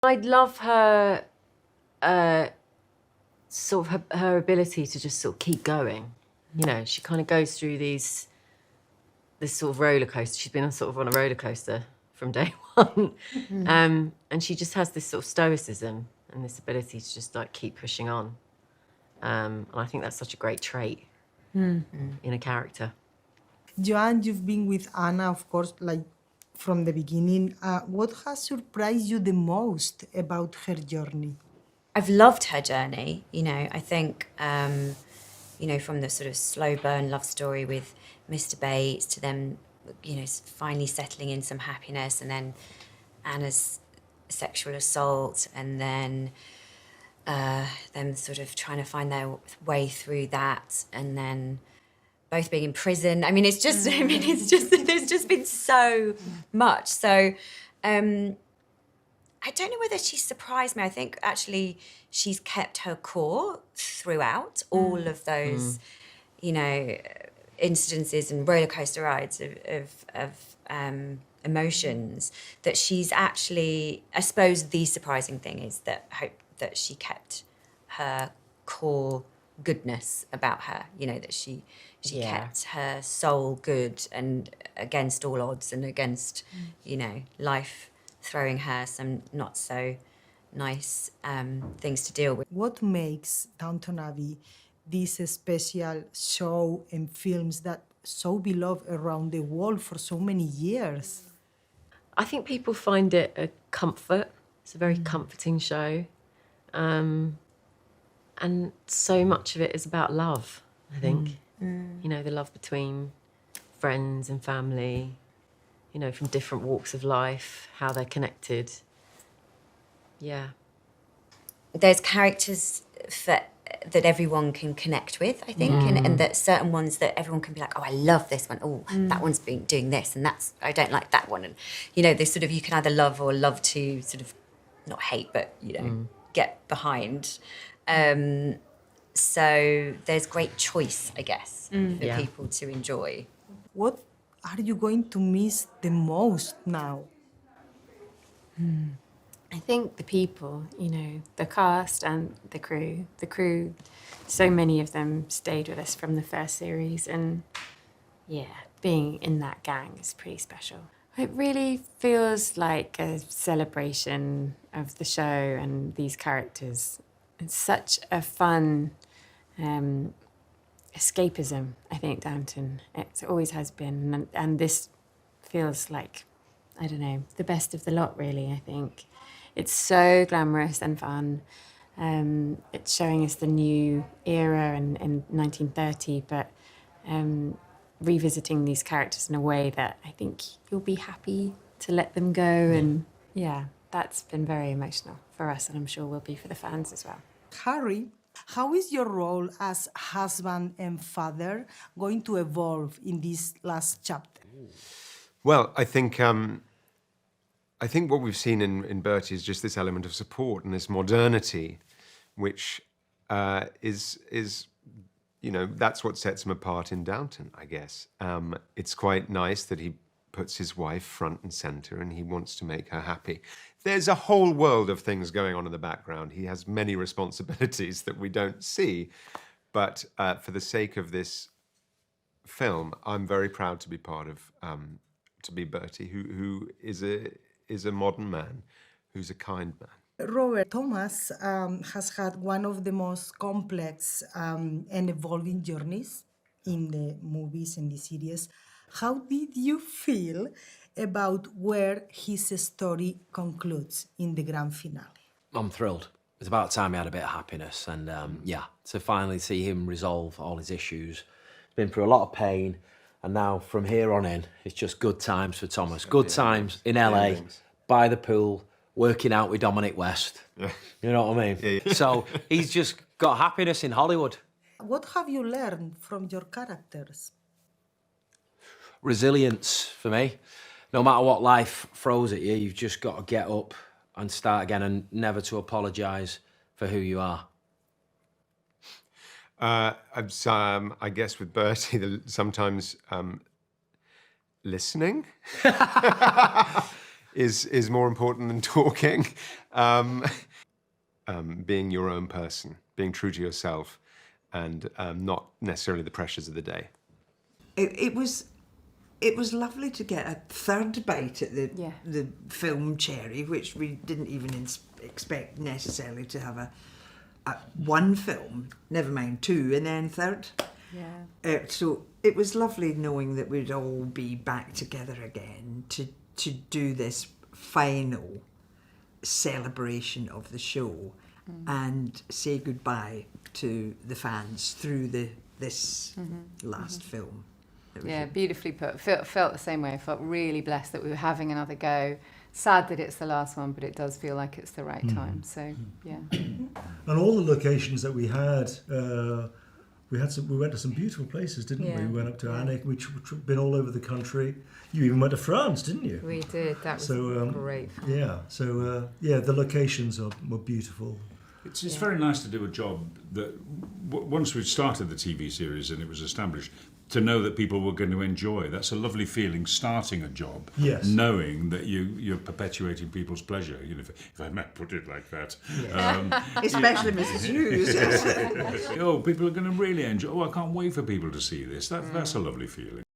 I love her, sort of her ability to just sort of keep going. You know, she kind of goes through this sort of roller coaster. She's been on a roller coaster from day one. And she just has this sort of stoicism and this ability to just like keep pushing on. And I think that's such a great trait in a character. Joanne, you've been with Anna, of course, like from the beginning. What has surprised you the most about her journey? I've loved her journey. You know, I think, you know, from the sort of slow burn love story with Mr. Bates to them, you know, finally settling in some happiness, and then Anna's sexual assault, and then them sort of trying to find their way through that, and then both being in prison. I mean, it's just, I mean, it's just, there's just been so much. So, I don't know whether she's surprised me. I think actually she's kept her core throughout all of those, you know, incidences and roller coaster rides of emotions. That she's actually, I suppose, the surprising thing is that that she kept her core goodness about her. You know, that she kept her soul good and against all odds and against, you know, life throwing her some not so nice things to deal with. What makes Downton Abbey this special show and films that so beloved around the world for so many years? I think people find it a comfort. It's a very comforting show. And so much of it is about love, I think. You know, the love between friends and family, you know, from different walks of life, how they're connected. Yeah. There's characters that everyone can connect with, I think, and that certain ones that everyone can be like, oh, I love this one. Oh, that one's been doing this, and I don't like that one. And, you know, they sort of, you can either love or love to sort of, not hate, but, you know, get behind. So there's great choice, I guess, for people to enjoy. What are you going to miss the most now? I think the people, you know, the cast and the crew. The crew, so many of them stayed with us from the first series, and yeah, being in that gang is pretty special. It really feels like a celebration of the show and these characters. It's such a fun escapism, I think, Downton. It always has been, and this feels like, I don't know, the best of the lot, really, I think. It's so glamorous and fun. It's showing us the new era in 1930, but revisiting these characters in a way that I think you'll be happy to let them go. And yeah, that's been very emotional for us, and I'm sure will be for the fans as well. Harry, how is your role as husband and father going to evolve in this last chapter? Well, I think what we've seen in Bertie is just this element of support and this modernity, which is you know, that's what sets him apart in Downton, I guess. It's quite nice that he puts his wife front and center and he wants to make her happy. There's a whole world of things going on in the background. He has many responsibilities that we don't see. But for the sake of this film, I'm very proud to be part of, to be Bertie, who is a modern man, who's a kind man. Robert, Thomas has had one of the most complex and evolving journeys in the movies and the series. How did you feel about where his story concludes in the grand finale? I'm thrilled. It's about time he had a bit of happiness, and yeah, to finally see him resolve all his issues. He's been through a lot of pain, and now from here on in, it's just good times for Thomas. Good times in LA, by the pool, working out with Dominic West. Yeah. You know what I mean? Yeah. So he's just got happiness in Hollywood. What have you learned from your characters? Resilience for me. No matter what life throws at you, you've just got to get up and start again, and never to apologise for who you are. I guess with Bertie, sometimes listening. is more important than talking. Being your own person, being true to yourself, and not necessarily the pressures of the day. It was lovely to get a third bite at the film Cherry, which we didn't even expect necessarily to have a one film, never mind two, and then third. Yeah. So it was lovely knowing that we'd all be back together again to do this final celebration of the show and say goodbye to the fans through this last film. Yeah, beautifully put. Felt the same way. I felt really blessed that we were having another go. Sad that it's the last one, but it does feel like it's the right time. So, yeah. And all the locations that we had, we went to some beautiful places, didn't we? We went up to Anik, which had been all over the country. You even went to France, didn't you? We did. That was great fun. Yeah. So the locations were beautiful. It's very nice to do a job that once we'd started the TV series and it was established, to know that people were going to enjoy. That's a lovely feeling, starting a job, knowing that you're perpetuating people's pleasure, you know, if I might put it like that. Especially Mrs. Hughes. Oh, people are going to really enjoy. Oh, I can't wait for people to see this. That's a lovely feeling.